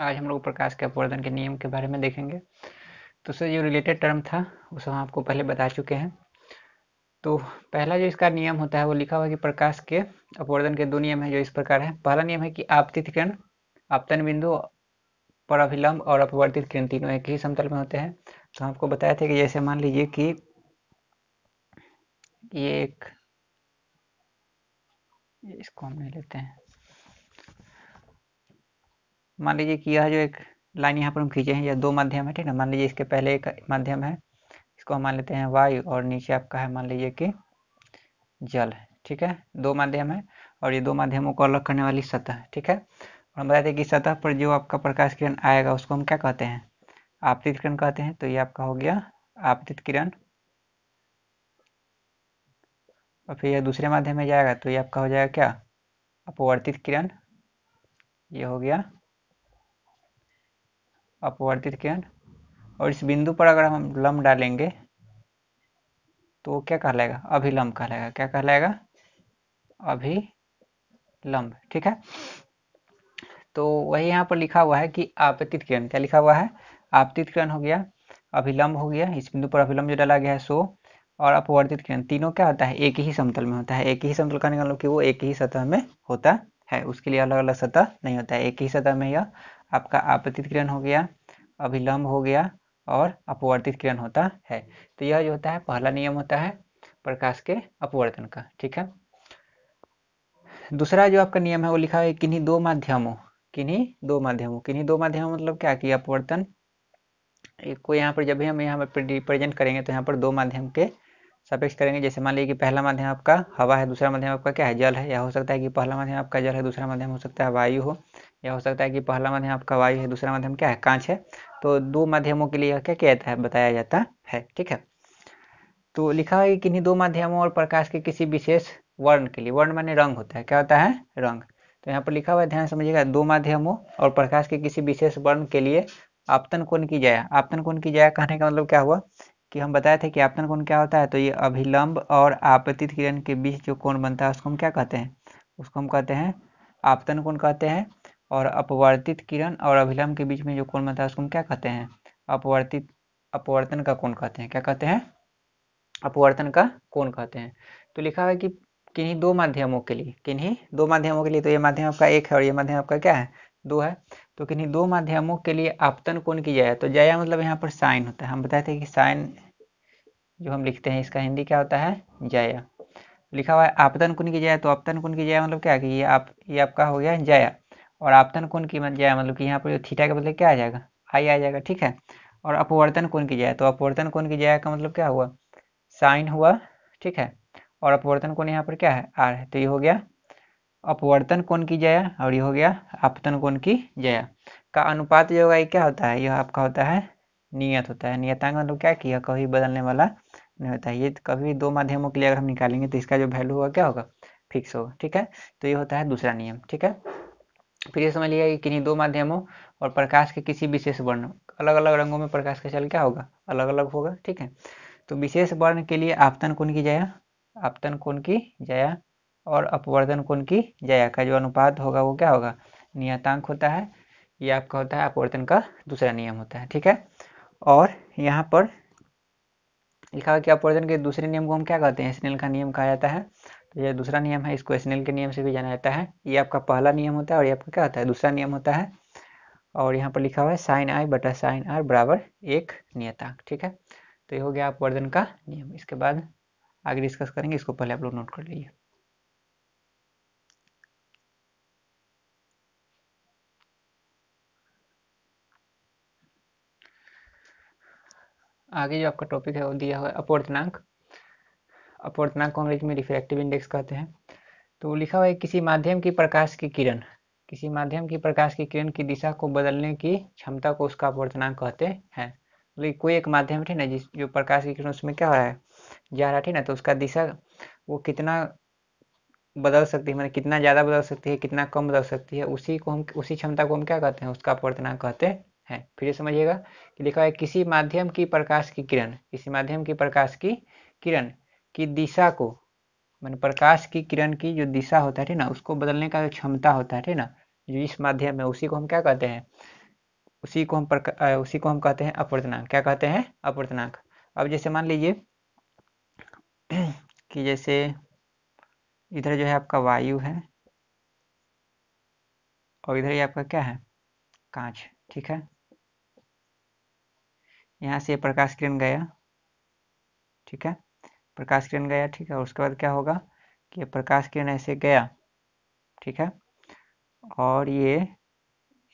आज हम लोग प्रकाश के अपवर्तन के नियम के बारे में देखेंगे। तो उससे जो रिलेटेड टर्म था उसे हम आपको पहले बता चुके हैं। तो पहला जो इसका नियम होता है वो लिखा हुआ है कि प्रकाश के अपवर्तन के दो नियम है जो इस प्रकार है। पहला नियम है कि आपतित किरण आपतन बिंदु पर अभिलंब और अपवर्तित किरण तीनों एक ही समतल में होते हैं। तो हम आपको बताया था कि जैसे मान लीजिए कि ये एक, इसको हम नहीं लेते हैं, मान लीजिए कि यह जो एक लाइन यहाँ पर हम खींचे हैं, यह दो माध्यम है, ठीक है। मान लीजिए इसके पहले एक माध्यम है, इसको हम मान लेते हैं वायु, और नीचे आपका है मान लीजिए कि जल है, ठीक है। दो माध्यम है और ये दो माध्यमों को अलग करने वाली सतह है, ठीक है। और हम बताते हैं कि सतह पर जो आपका प्रकाश किरण आएगा उसको हम क्या कहते हैं, आपतित किरण कहते हैं। तो ये आपका हो गया आपतित किरण। और फिर यह दूसरे माध्यम में जाएगा तो ये आपका हो जाएगा क्या, अपवर्तित किरण। ये हो गया अपवर्तित किरण। और इस बिंदु पर अगर हम लंब डालेंगे तो क्या कहलाएगा, अभिलंब कहलाएगा। क्या कहलाएगा, अभिलंब, ठीक है। तो वही यहाँ पर लिखा हुआ है कि आपतित किरण, क्या लिखा हुआ है, आपतित किरण हो गया, अभिलंब हो गया, इस बिंदु पर अभिलंब जो डाला गया है सो, और अपवर्तित किरण, तीनों क्या होता है, एक ही समतल में होता है। एक ही समतल कहने का मतलब कि वो एक ही सतह में होता है, उसके लिए अलग अलग सतह नहीं होता है, एक ही सतह में यह आपका आपतित किरण हो गया, अभिलंब हो गया और अपवर्तित किरण होता है। तो यह जो होता है पहला नियम होता है प्रकाश के अपवर्तन का, ठीक है। दूसरा जो आपका नियम है वो लिखा है किन्हीं दो माध्यमों, किन्हीं दो माध्यमों मतलब क्या कि अपवर्तन को यहाँ पर जब भी हम यहाँ पर रिप्रेजेंट करेंगे तो यहाँ पर दो माध्यम के सापेक्ष करेंगे। जैसे मान लीजिए कि पहला माध्यम आपका हवा है, दूसरा माध्यम आपका क्या है, जल है। या हो सकता है कि पहला माध्यम आपका जल है, दूसरा माध्यम हो सकता है वायु हो। या हो सकता है कि पहला माध्यम आपका वायु है, दूसरा माध्यम क्या है, कांच है। तो दो माध्यमों के लिए क्या किया जाता है, बताया जाता है, ठीक है। तो लिखा है कि किन्हीं दो माध्यमों और प्रकाश के किसी विशेष वर्ण के लिए, वर्ण माने रंग होता है, क्या होता है, रंग। तो यहाँ पर लिखा हुआ है, ध्यान समझिएगा, दो माध्यमों और प्रकाश के किसी विशेष वर्ण के लिए आपतन कोण की ज्या। आपतन कोण की ज्या कहने का मतलब क्या हुआ कि हम बताए थे कि आपतन कोण क्या होता है, तो ये अभिलंब और आपतित किरण के बीच जो कोण बनता है उसको हम क्या कहते हैं, उसको हम कहते हैं आपतन कोण कहते हैं। और अपवर्तित किरण और अभिलंब के बीच में जो कोण बनता है उसको हम क्या कहते हैं, अपवर्तन का कोण कहते हैं। क्या कहते हैं, अपवर्तन का कोण कहते हैं। तो लिखा है कि किन्हीं दो माध्यमों के लिए, किन्हीं दो माध्यमों के लिए, तो ये माध्यम आपका एक है और ये माध्यम आपका क्या है, दो है। तो किन्हीं दो माध्यमों के लिए आपतन कोण की ज्या, तो ज्या मतलब यहाँ पर साइन होता है। हम बताए थे कि साइन जो हम लिखते हैं इसका हिंदी क्या होता है, ज्या। लिखा हुआ है आपतन कोण की ज्या, तो आपतन कोण की ज्या मतलब क्या कि ये आपका हो गया ज्या। और आपतन कोण की ज्या मतलब कि यहाँ पर जो थीटा के बदले क्या आ जाएगा, आई आ जाएगा, ठीक है। और अपवर्तन कोण की ज्या, तो अपवर्तन कोण की ज्या का मतलब क्या हुआ, साइन हुआ, ठीक है। और अपवर्तन कोण यहाँ पर क्या है, आर है। तो ये हो गया अपवर्तन कोण की ज्या और ये हो गया आपतन कोण की ज्या का अनुपात जो होगा ये क्या होता है, यह आपका होता है नियत होता है। नियतांक मतलब क्या कि यह कभी बदलने वाला नहीं होता है। ये कभी दो माध्यमों के लिए अगर हम निकालेंगे तो इसका जो वैल्यू होगा क्या होगा, फिक्स होगा, ठीक है। तो ये होता है दूसरा नियम, ठीक है। फिर ये समझ लिया कि किन्हीं दो माध्यमों और प्रकाश के किसी विशेष वर्ण, अलग अलग रंगों में प्रकाश का चल क्या होगा, अलग अलग होगा, ठीक है। तो विशेष वर्ण के लिए आपतन कोण की ज्या, आपतन कोण की ज्या और अपवर्तन कोण की ज्या का जो अनुपात होगा वो क्या होगा, नियतांक होता है। ये आपका होता है अपवर्तन का दूसरा नियम होता है, ठीक है। और यहाँ पर लिखा है कि अपवर्तन के दूसरे नियम को हम क्या कहते हैं, स्नेल का नियम कहा जाता है। तो ये दूसरा नियम है, इसको स्नेल के नियम से भी जाना जाता है। ये आपका पहला नियम होता है और ये आपका क्या होता है, दूसरा नियम होता है। और यहाँ पर लिखा हुआ है साइन आई बटा साइन आर बराबर एक नियतांक, ठीक है। तो ये हो गया अपवर्तन का नियम। इसके बाद आगे डिस्कस करेंगे, इसको पहले आप लोग नोट कर लीजिए। आगे जो आपका टॉपिक है वो दिया हुआ है अपवर्तनांक। अपवर्तनांक को अंग्रेजी में रिफ्रैक्टिव इंडेक्स कहते हैं। तो लिखा हुआ है किसी माध्यम की प्रकाश की किरण, किसी माध्यम की प्रकाश की किरण की दिशा को बदलने की क्षमता को उसका अपवर्तनांक कहते हैं। मतलब कोई एक माध्यम है ना, जिस जो प्रकाश की किरण उसमें क्या हो रहा है, जा रहा है ना, तो उसका दिशा वो कितना बदल सकती है, मतलब कितना ज़्यादा बदल सकती है, कितना कम बदल सकती है, उसी को हम, उसी क्षमता को हम क्या कहते हैं, उसका अपवर्तनांक कहते हैं। फिर ये समझिएगा कि लिखा है किसी माध्यम की प्रकाश की किरण, किसी माध्यम की प्रकाश की किरण की दिशा को, मैंने प्रकाश की किरण की जो दिशा होता है ना उसको बदलने का जो क्षमता होता है ना, जो इस माध्यम में, उसी को हम क्या कहते हैं, उसी को हम कहते हैं अपवर्तनांक। क्या कहते हैं? अपवर्तनांक। अब जैसे मान लीजिए कि जैसे इधर जो है आपका वायु है और इधर ये आपका क्या है? कांच। ठीक है, यहाँ से प्रकाश किरण गया। ठीक है, प्रकाश किरण गया। ठीक है, और उसके बाद क्या होगा कि प्रकाश किरण ऐसे गया। ठीक है, और ये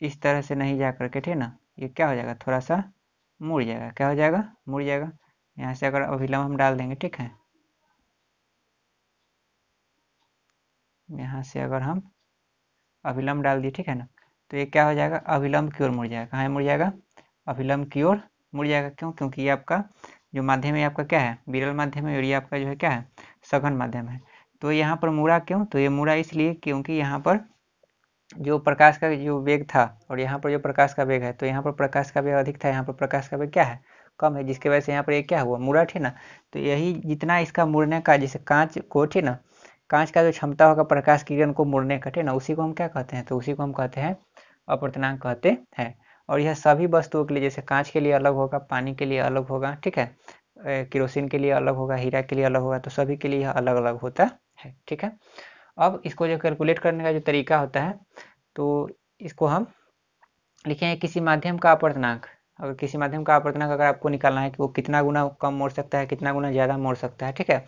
इस तरह से नहीं जा करके, ठीक है ना, ये क्या हो जाएगा, थोड़ा सा मुड़ जाएगा। क्या हो जाएगा? मुड़ जाएगा। यहाँ से अगर अभिलंब हम डाल देंगे, ठीक है, यहाँ से अगर हम अभिलंब डाल दिए, ठीक है ना, तो ये क्या हो जाएगा? अभिलंब की ओर मुड़ जाएगा। कहाँ मुड़ जाएगा? अभिलंब की ओर मुड़ जाएगा। क्यों? क्योंकि ये आपका जो माध्यम है आपका क्या है? विरल माध्यम है, और ये आपका जो है क्या है? सघन माध्यम है। तो यहाँ पर मुड़ा क्यों? तो ये मुड़ा इसलिए क्योंकि यहाँ पर जो प्रकाश का जो वेग था और यहाँ पर जो प्रकाश का वेग है, तो यहाँ पर प्रकाश का वेग अधिक था, यहाँ पर प्रकाश का वेग क्या है? कम है, जिसकी वजह से यहाँ पर ये क्या हुआ? मुड़ा, ठीक ना। तो यही जितना इसका मुड़ने का, जैसे कांच को, ठीक ना, कांच का जो क्षमता होगा प्रकाश किरण को मुड़ने का, ठीक ना, उसी को हम क्या कहते हैं? तो उसी को हम कहते हैं अपवर्तनांक कहते हैं। और यह सभी वस्तुओं के लिए, जैसे कांच के लिए अलग होगा, पानी के लिए अलग होगा, ठीक है, केरोसिन के लिए अलग होगा, हीरा के लिए अलग होगा, तो सभी के लिए यह अलग अलग होता है। ठीक है, अब इसको जो कैलकुलेट करने का जो तरीका होता है, तो इसको हम लिखेंगे किसी माध्यम का अपवर्तनांक। अगर किसी माध्यम का अपवर्तनांक अगर आपको निकालना है कि वो कितना गुना कम मोड़ सकता है, कितना गुना ज़्यादा मोड़ सकता है, ठीक है,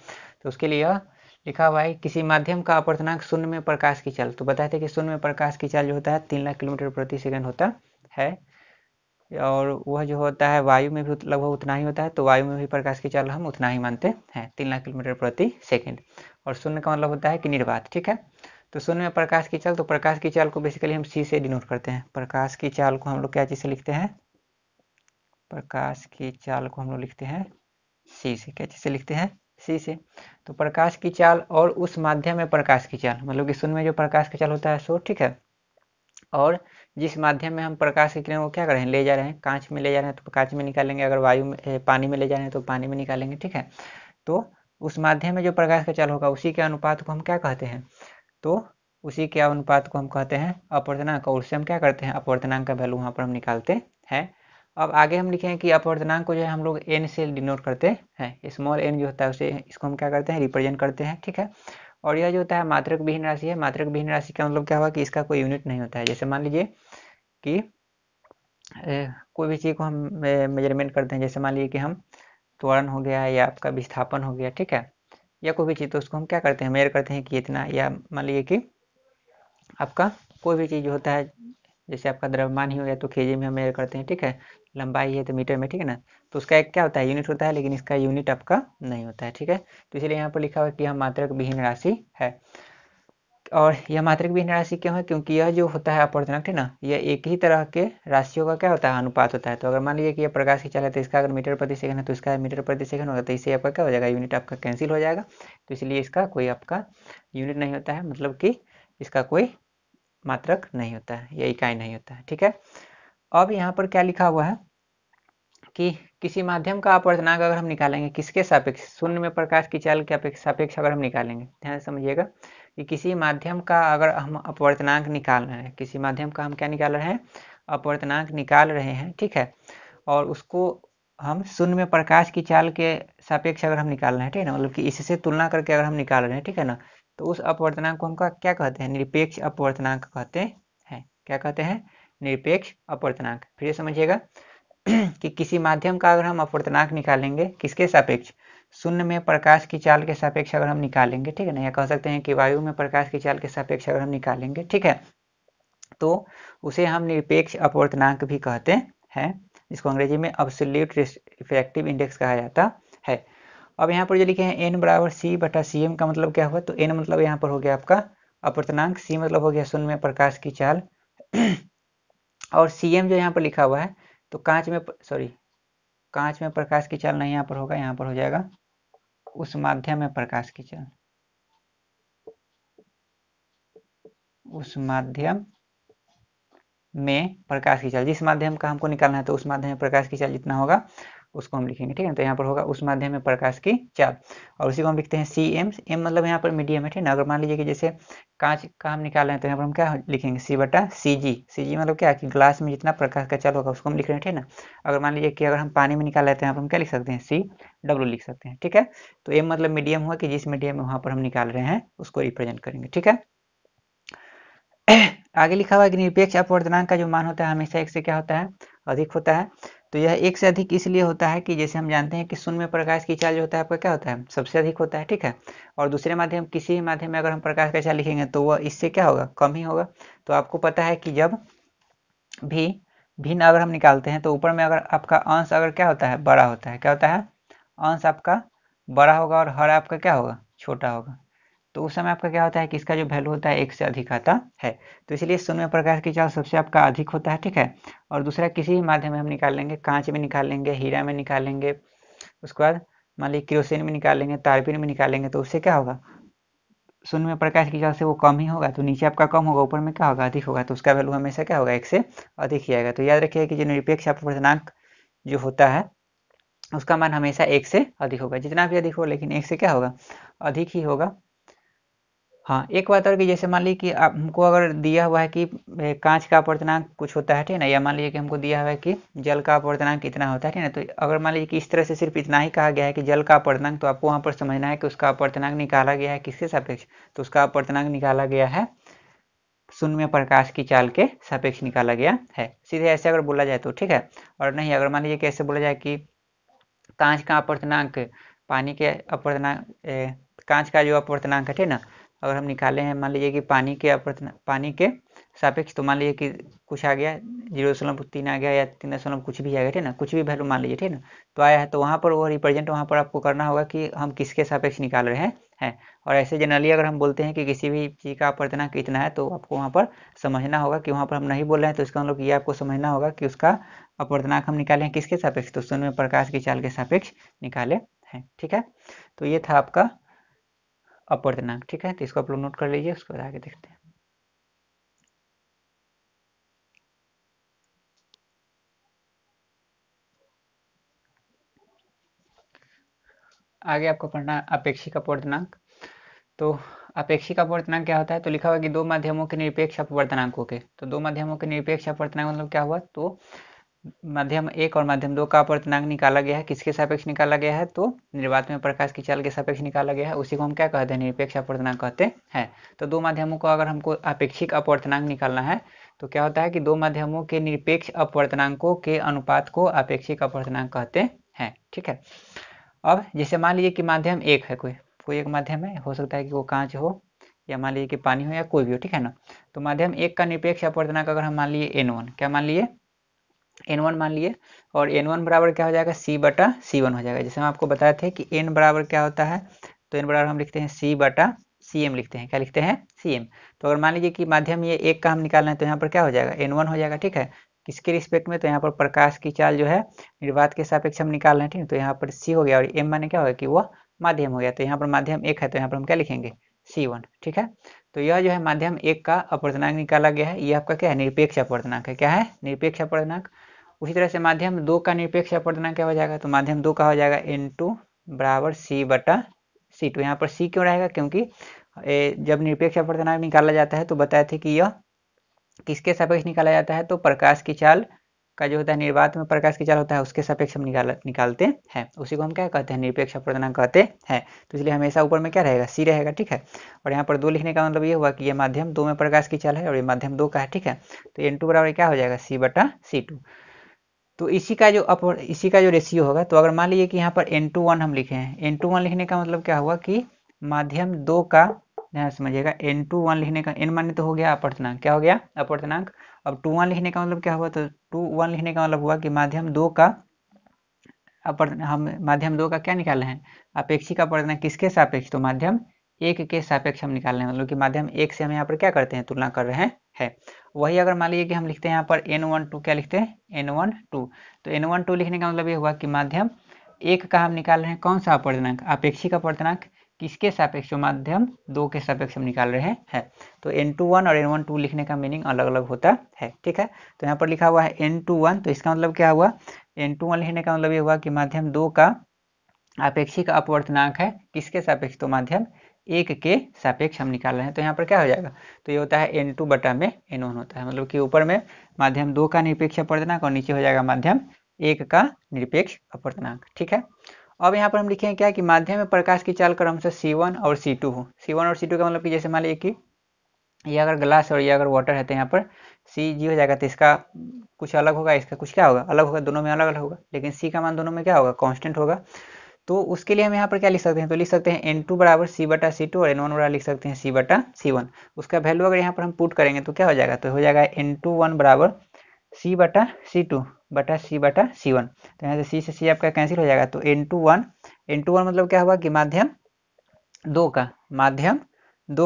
तो उसके लिए यह लिखा हुआ है किसी माध्यम का अपवर्तनांक शून्य में प्रकाश की चाल। तो बताए थे कि शून्य में प्रकाश की चाल जो होता है 3 लाख किलोमीटर प्रति सेकंड होता है, और वह जो होता है वायु में भी लगभग उतना ही होता है। तो वायु में भी प्रकाश की चाल हम उतना ही मानते हैं, 3 लाख किलोमीटर प्रति सेकंड। और शून्य का मतलब होता है कि निर्वात। ठीक है, तो शून्य में प्रकाश की चाल, तो प्रकाश की चाल को बेसिकली हम सी से डिनोट करते हैं। प्रकाश की चाल को हम लोग क्या चीज़ से लिखते हैं? प्रकाश की चाल को हम लोग लिखते हैं सी से। क्या चीज़ से लिखते हैं? सी से। तो प्रकाश की चाल और उस माध्यम में प्रकाश की चाल, मतलब कि शून्य में जो प्रकाश की चाल होता है सो, ठीक है, और जिस माध्यम में हम प्रकाश की किरण को क्या कर रहे हैं? ले जा रहे हैं, कांच में ले जा रहे हैं तो कांच में निकालेंगे, अगर वायु में पानी में ले जा रहे हैं तो पानी में निकालेंगे। ठीक है, तो उस माध्यम में जो प्रकाश का चाल होगा उसी के अनुपात को हम क्या कहते हैं? तो उसी के अनुपात को हम कहते हैं अपवर्तनांक, और उससे हम क्या करते हैं? अपवर्तनांक का वैल्यू वहाँ पर हम निकालते हैं। अब आगे हम लिखेंगे कि अपवर्तनांक को जो है हम लोग एन से डिनोट करते हैं। स्मॉल एन जो होता है उसे, इसको हम क्या करते हैं? रिप्रेजेंट करते हैं। ठीक है, और यह जो होता है मात्रक विहीन राशि है। मात्रक विहीन राशि का मतलब क्या हुआ कि इसका कोई यूनिट नहीं होता है। जैसे मान लीजिए कि कोई भी चीज़ को हम मेजरमेंट करते हैं, जैसे मान लीजिए कि हम त्वरण हो गया या आपका विस्थापन हो गया, ठीक है, या कोई भी चीज़, तो उसको हम क्या करते हैं? मेजर करते हैं कि इतना, या मान लीजिए कि आपका कोई भी चीज़ होता है, जैसे आपका द्रव्यमान ही हो गया तो केजी में हम मेजर करते हैं। ठीक है, लंबाई है तो मीटर में, ठीक है ना, तो उसका एक क्या होता है? यूनिट होता है, लेकिन इसका यूनिट आपका नहीं होता है। ठीक है, तो इसलिए यहाँ पर लिखा हुआ है कि यह मात्रक विहीन राशि है। और यह मात्रक विहीन राशि क्यों है? क्योंकि यह जो होता है अपवर्तनांक, ठीक ना, यह एक ही तरह के राशियों का क्या होता है? अनुपात होता है। तो अगर मान लीजिए कि यह प्रकाश की चाल है तो इसका अगर मीटर प्रति सेकंड है तो इसका मीटर प्रति सेकंड होगा, तो इससे आपका क्या हो जाएगा? यूनिट आपका कैंसिल हो जाएगा। तो इसलिए इसका कोई आपका यूनिट नहीं होता है, मतलब कि इसका कोई मात्रक नहीं होता है या इकाई नहीं होता है। ठीक है, अब यहाँ पर क्या लिखा हुआ है कि किसी माध्यम का अपवर्तनांक अगर हम निकालेंगे किसके सापेक्ष? शून्य में प्रकाश की चाल के सापेक्ष अगर हम निकालेंगे, ध्यान से समझिएगा कि किसी माध्यम का अगर हम अपवर्तनांक निकाल रहे हैं, किसी माध्यम का हम क्या निकाल रहे हैं? अपवर्तनांक निकाल रहे हैं। ठीक है, और उसको हम शून्य में प्रकाश की चाल के सापेक्ष अगर हम निकाल रहे हैं, ठीक है ना, मतलब कि इससे तुलना करके अगर हम निकाल रहे हैं, ठीक है ना, तो उस अपवर्तनांक को हम क्या कहते हैं? निरपेक्ष अपवर्तनांक कहते हैं। क्या कहते हैं? निरपेक्ष अपवर्तनांक। फिर समझिएगा कि किसी माध्यम का अगर हम अपवर्तनांक निकालेंगे किसके सापेक्ष? शून्य में प्रकाश की चाल के सापेक्ष अगर हम निकालेंगे, ठीक है ना, या कह सकते हैं कि वायु में प्रकाश की चाल के सापेक्ष अगर हम निकालेंगे, ठीक है, तो उसे हम निरपेक्ष अपवर्तनांक भी कहते हैं, जिसको अंग्रेजी में एब्सोल्यूट रिफ्रैक्टिव इंडेक्स कहा जाता है। अब यहाँ पर जो लिखे हैं एन बराबर सी बटा सी एम, का मतलब क्या हुआ? तो एन मतलब यहाँ पर हो गया आपका अपवर्तनांक, सी मतलब हो गया शून्य में प्रकाश की चाल, और सी एम जो यहाँ पर लिखा हुआ है, तो कांच में प्रकाश की चाल नहीं यहाँ पर होगा, यहाँ पर हो जाएगा उस माध्यम में प्रकाश की चाल, उस माध्यम में प्रकाश की चाल, जिस माध्यम का हमको निकालना है तो उस माध्यम में प्रकाश की चाल जितना होगा उसको हम लिखेंगे, ठीक है। तो यहाँ पर होगा उस माध्यम में प्रकाश की चाल, और उसी को हम लिखते हैं सी एम। एम मतलब यहाँ पर मीडियम है, ठीक है ना। अगर मान लीजिए कि जैसे कांच का हम निकाल रहे हैं तो यहाँ पर हम क्या लिखेंगे, सी बटा सी जी। सी जी मतलब क्या कि ग्लास में जितना प्रकाश का चाल होगा उसको हम लिख रहे हैं, ठीक है ना। अगर मान लीजिए कि अगर हम पानी में निकाल रहे हैं तो यहाँ पर हम क्या लिख सकते हैं, सी डब्ल्यू लिख सकते हैं, ठीक है। तो एम मतलब मीडियम हुआ कि जिस मीडियम में वहाँ पर हम निकाल रहे हैं उसको रिप्रेजेंट करेंगे, ठीक है। आगे लिखा हुआ है कि निरपेक्ष अपवर्तनांक का जो मान होता है हमेशा एक से क्या होता है, अधिक होता है। तो यह एक से अधिक इसलिए होता है कि जैसे हम जानते हैं कि शून्य में प्रकाश की चाल जो होता है आपका क्या होता है, सबसे अधिक होता है, ठीक है। और दूसरे माध्यम किसी भी माध्यम में अगर हम प्रकाश का चाल लिखेंगे तो वह इससे क्या होगा, कम ही होगा। तो आपको पता है कि जब भी भिन्न अगर हम निकालते हैं तो ऊपर में अगर आपका अंश अगर क्या होता है, बड़ा होता है, क्या होता है, अंश आपका बड़ा होगा और हर आपका क्या होगा, छोटा होगा। तो उस समय आपका क्या होता है कि इसका जो वैल्यू होता है एक से अधिक आता है। तो इसलिए शून्य प्रकाश की चाल सबसे आपका अधिक होता है, ठीक है। और दूसरा किसी भी माध्यम में हम निकाल लेंगे, कांच में निकाल लेंगे, हीरा में निकाल लेंगे, उसके बाद मान लीजिए केरोसिन में निकाल लेंगे, तारपीन में निकाल लेंगे, तो उससे क्या होगा, शून्य में प्रकाश की चाल से वो कम ही होगा। तो नीचे आपका कम होगा, ऊपर में क्या होगा, अधिक होगा। तो उसका वैल्यू हमेशा क्या होगा, एक से अधिक ही आएगा। तो याद रखिए कि जो निरपेक्ष अपवर्तनांक जो होता है उसका मान हमेशा एक से अधिक होगा, जितना भी अधिक हो लेकिन एक से क्या होगा, अधिक ही होगा। हाँ, एक बात और कि जैसे मान लीजिए कि आप हमको अगर दिया हुआ है कि कांच का अपवर्तनांक कुछ होता है, ठीक है ना, या मान लीजिए कि हमको दिया हुआ है कि जल का अपवर्तनांक कितना होता है, ठीक है ना। तो अगर मान लीजिए कि इस तरह से सिर्फ इतना ही कहा गया है कि जल का अपवर्तनांक, तो आपको वहाँ पर समझना है कि उसका अपवर्तनांक निकाला गया है किसके सापेक्ष। तो उसका अपवर्तनांक निकाला गया है शून्य प्रकाश की चाल के सापेक्ष निकाला गया है, सीधे ऐसे अगर बोला जाए तो, ठीक है। और नहीं, अगर मान लीजिए कि ऐसे बोला जाए कि कांच का अपवर्तनांक पानी के अपवर्तनांक कांच का जो अपवर्तनांक है, ठीक ना, अगर हम निकाले हैं मान लीजिए कि पानी के सापेक्ष, तो मान लीजिए कि कुछ आ गया 0.3 आ गया या 3 कुछ भी आ गया, ठीक ना, कुछ भी वैल्यू मान लीजिए, ठीक ना, तो आया है। तो वहाँ पर वो रिप्रेजेंट वहाँ पर आपको करना होगा कि हम किसके सापेक्ष निकाल रहे हैं। और ऐसे जनरली अगर हम बोलते हैं कि किसी भी चीज़ का अपवर्तनांक कितना है, तो आपको वहाँ पर समझना होगा कि वहाँ पर हम नहीं बोल रहे हैं, तो इसका मतलब ये आपको समझना होगा कि उसका अपवर्तनांक हम निकाले हैं किसके सापेक्ष, तो शून्य प्रकाश की चाल के सापेक्ष निकाले हैं, ठीक है। तो ये था आपका अपवर्तनांक, ठीक है। तो इसको आप लोग नोट कर लीजिए, उसके बाद आगे देखते हैं। आगे आपको पढ़ना है अपेक्षिक अपवर्तनांक। तो अपेक्षिक अपवर्तनांक क्या होता है, तो लिखा हुआ कि दो माध्यमों के निरपेक्ष अपवर्तनांकों के, तो दो माध्यमों के निरपेक्ष अपवर्तनांक मतलब क्या हुआ, तो माध्यम एक और माध्यम दो का अपवर्तनांक निकाला गया है, किसके सापेक्ष निकाला गया है, तो निर्वात में प्रकाश की चाल के सापेक्ष निकाला गया है, उसी को हम क्या कहते हैं, निरपेक्ष अपवर्तनांक कहते हैं। तो दो माध्यमों को अगर हमको अपेक्षिक अपवर्तनांक निकालना है तो क्या होता है कि दो माध्यमों के निरपेक्ष अपवर्तनांकों के अनुपात को अपेक्षिक अपवर्तनांक कहते हैं, ठीक है। अब जैसे मान लीजिए कि माध्यम एक है, कोई कोई एक माध्यम है, हो सकता है कि वो कांच हो या मान लीजिए कि पानी हो या कोई भी हो, ठीक है ना। तो माध्यम एक का निरपेक्ष अपवर्तनांक अगर हम मान लिए n1, क्या मान लिए, n1 मान लिए, और n1 बराबर क्या हो जाएगा, c बटा c1 हो जाएगा। जैसे हम आपको बताए थे कि n बराबर क्या होता है, तो n बराबर हम लिखते हैं c बटा cm लिखते हैं, क्या लिखते हैं, cm। तो अगर मान लीजिए कि माध्यम ये एक का हम निकालना है तो यहाँ पर क्या हो जाएगा, n1 हो जाएगा, ठीक है। किसके रिस्पेक्ट में, तो यहाँ पर प्रकाश की चाल जो है निर्वात के सापेक्ष हम निकाल रहे हैं, ठीक है। तो यहाँ पर c हो गया और m माने क्या होगा कि वह माध्यम हो गया। तो यहाँ पर माध्यम एक है तो यहाँ पर हम क्या लिखेंगे, c1, ठीक है। तो यह जो है माध्यम एक का अपवर्तनांक निकाला गया है, ये आपका क्या है, निरपेक्ष अपवर्तनांक है, क्या है, निरपेक्ष अपवर्तनांक। उसी तरह से माध्यम दो का निरपेक्ष अपवर्तनांक क्या हो जाएगा, तो माध्यम दो का हो जाएगा n2 बराबर c बटा c2। यहाँ पर c क्यों रहेगा, क्योंकि जब निरपेक्ष अपवर्तनांक निकाला जाता है तो बताए थे कि यह किसके सापेक्ष निकाला जाता है, तो प्रकाश की चाल का जो होता है, निर्वात में प्रकाश की चाल होता है उसके सापेक्ष हम निकालते हैं, उसी को हम क्या कहते हैं, निरपेक्ष अपवर्तनांक कहते हैं। तो इसलिए हमेशा ऊपर में क्या रहेगा, c रहेगा, ठीक है। और यहाँ पर दो लिखने का मतलब ये हुआ कि ये माध्यम दो में प्रकाश की चाल है और ये माध्यम दो का है, ठीक है। तो n2 बराबर क्या हो जाएगा, c बटा c2। तो इसी का जो रेशियो होगा, तो अगर मान लीजिए कि यहाँ पर n21 हम लिखे हैं, n21 लिखने का मतलब क्या हुआ कि माध्यम दो का, ध्यान समझिएगा, n21 लिखने का, n माने तो हो गया अपवर्तनांक, क्या हो गया, अपवर्तनांक। अब 21 लिखने का मतलब क्या हुआ, तो 21 लिखने का मतलब हुआ कि माध्यम दो का हम माध्यम दो का क्या निकाल रहे हैं, अपेक्षिक अपवर्तनांक किसके सापेक्ष, तो माध्यम एक के सापेक्ष हम निकाल रहे हैं, मतलब कि माध्यम एक से हम यहाँ पर क्या करते हैं, तुलना कर रहे हैं। वही अगर मान लीजिए कि हम लिखते हैं यहाँ पर n12, क्या लिखते हैं, n12। तो n12 लिखने का मतलब ये हुआ कि माध्यम एक का हम निकाल रहे हैं कौन सा अपवर्तनांक, अपेक्षिक अपवर्तनांक, किसके सापेक्ष, माध्यम दो के सापेक्ष हम निकाल रहे हैं। तो n21 और n12 लिखने का मीनिंग अलग अलग होता है, ठीक है। तो यहाँ पर लिखा हुआ है n21, तो इसका मतलब क्या हुआ, N21 लिखने का मतलब ये हुआ कि माध्यम 2 का आपेक्षिक अपवर्तनांक है किसके सापेक्ष, तो माध्यम 1 के सापेक्ष हम निकाल रहे हैं। तो यहाँ पर क्या हो जाएगा, तो ये होता है N2 बटा में N1 होता है, मतलब कि ऊपर में माध्यम 2 का निरपेक्ष अपवर्तनांक और नीचे हो जाएगा माध्यम 1 का निरपेक्ष अपवर्तनांक। ठीक है, अब यहाँ पर हम लिखेंगे क्या कि माध्यम में प्रकाश की चाल क्रमशः C1 और C2 हो। C1 और C2 का मतलब कि जैसे मान लीजिए कि ये अगर ग्लास और ये अगर वाटर है तो यहाँ पर Cg हो जाएगा, तो इसका कुछ अलग होगा, इसका कुछ क्या होगा, अलग होगा, दोनों में अलग अलग होगा, लेकिन C का मान दोनों में क्या होगा, कांस्टेंट होगा। तो उसके लिए हम यहाँ पर क्या लिख सकते हैं, तो लिख सकते हैं N2 बराबर C बटा C2 और N1 बराबर लिख सकते हैं C बटा C1। उसका वैल्यू अगर यहाँ पर हम पुट करेंगे तो क्या हो जाएगा, तो हो जाएगा N21 बराबर C बटा C2 बटा C बटा C1। तो यहाँ से C से C आपका कैंसिल हो जाएगा, तो N21 मतलब क्या हुआ कि माध्यम 2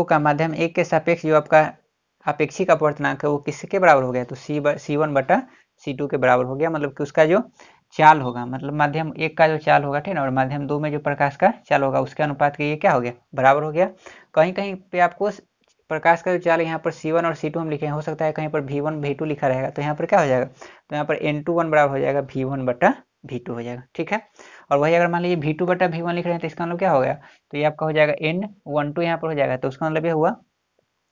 का माध्यम 1 के सापेक्ष जो आपका अपेक्षिक अपवर्तनांक है वो किसके बराबर हो गया, तो C1 बटा C2 के बराबर हो गया। मतलब कि उसका जो चाल होगा, मतलब माध्यम 1 का जो चाल होगा, ठीक है ना, और माध्यम 2 में जो प्रकाश का चाल होगा उसके अनुपात के ये क्या हो गया, बराबर हो गया। कहीं कहीं पे आपको प्रकाश का जो चाल यहाँ पर C1 और C2 हम लिखे हैं, हो सकता है कहीं पर V1 V2 लिखा रहेगा, तो यहाँ पर क्या हो जाएगा, तो यहाँ पर N21 बराबर हो जाएगा V1 बटा V2 हो जाएगा। ठीक है, और वही अगर मान लीजिए V2 बटा V1 लिख रहे हैं तो इसका मतलब क्या हो गया, तो ये आपका हो जाएगा N12 यहाँ पर हो जाएगा। तो उसका मतलब ये हुआ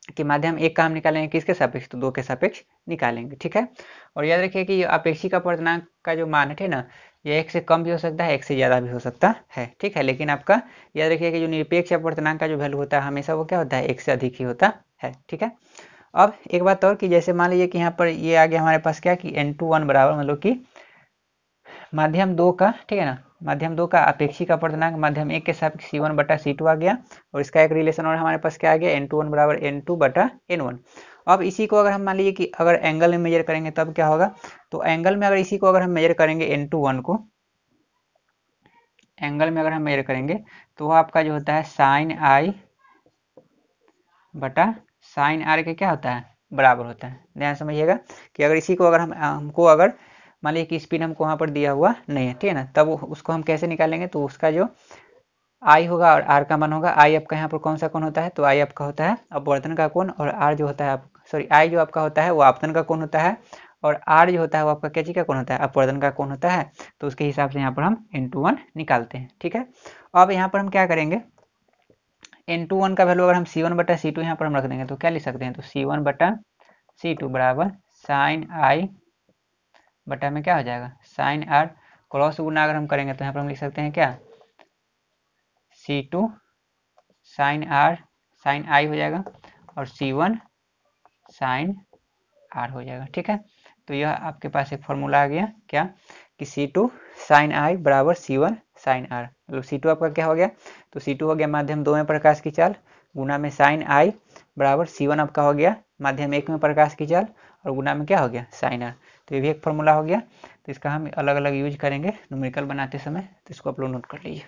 कि माध्यम 1 का हम निकालेंगे किसके सापेक्ष, तो 2 के सापेक्ष निकालेंगे। ठीक है, और याद रखिए कि अपेक्षिक अपवर्तनांक का जो मान है ना, ये 1 से कम भी हो सकता है, 1 से ज़्यादा भी हो सकता है। ठीक है, लेकिन आपका याद रखिए कि जो निरपेक्ष अपवर्तनांक का जो वैल्यू होता है हमेशा वो क्या होता है, 1 से अधिक ही होता है। ठीक है, अब एक बात और कि जैसे मान लीजिए कि यहाँ पर ये आ गया हमारे पास क्या कि N21 बराबर मतलब कि माध्यम 2 का, ठीक है ना, माध्यम 2 का अपेक्षिक अपवर्तनांक माध्यम 1 के सापेक्ष C1 बटा C2 आ गया, और इसका एक रिलेशन और हमारे पास क्या आ गया, N21 बराबर N2 बटा N1। अब इसी को अगर हम मान लीजिए कि अगर एंगल में मेजर करेंगे तब क्या होगा, तो एंगल में अगर इसी को अगर हम मेजर करेंगे N21 को एंगल में अगर हम मेजर करेंगे तो वो आपका जो होता है साइन आई बटा साइन आर के क्या होता है, बराबर होता है। ध्यान समझिएगा कि अगर इसी को अगर हमको अगर मान लीजिए कि स्पिन हमको वहाँ पर दिया हुआ नहीं है, ठीक है ना, तब उसको हम कैसे निकालेंगे, तो उसका जो आई होगा और आर का मान होगा, आई आपका यहाँ पर कौन सा कोण होता है, तो आई आपका होता है अपवर्तन का कोण, और आर जो होता है सॉरी आई जो आपका होता है वो आपतन का कोण होता है, और आर जो होता है वो आपका क्या चीज का कोण होता है, अपवर्तन का कोण होता है। तो उसके हिसाब से यहाँ पर हम N21 निकालते हैं। ठीक है, अब यहाँ पर हम क्या करेंगे, N21 का वैल्यू अगर हम C1 बटा C2 यहाँ पर हम रख देंगे तो क्या लिख सकते हैं, तो C1 बटा C2 बराबर साइन आई बटा में क्या हो जाएगा, साइन आर, क्रॉस गुना अगर हम करेंगे तो यहाँ पर हम लिख सकते हैं क्या, C2 साइन आर साइन आई हो जाएगा, और C1 साइन आर हो जाएगा। ठीक है, तो यह आपके पास एक फॉर्मूला आ गया क्या कि C2 साइन आई बराबर C1 साइन आर, मतलब C2 आपका क्या हो गया, तो C2 हो गया माध्यम 2 में प्रकाश की चाल, गुना में साइन आई बराबर C1 आपका हो गया माध्यम 1 में प्रकाश की चाल, और गुना में क्या हो गया, साइन आर। तो ये भी एक फॉर्मूला हो गया। तो इसका हम अलग अलग यूज करेंगे न्यूमेरिकल बनाते समय, तो इसको आप लोग नोट कर लीजिए।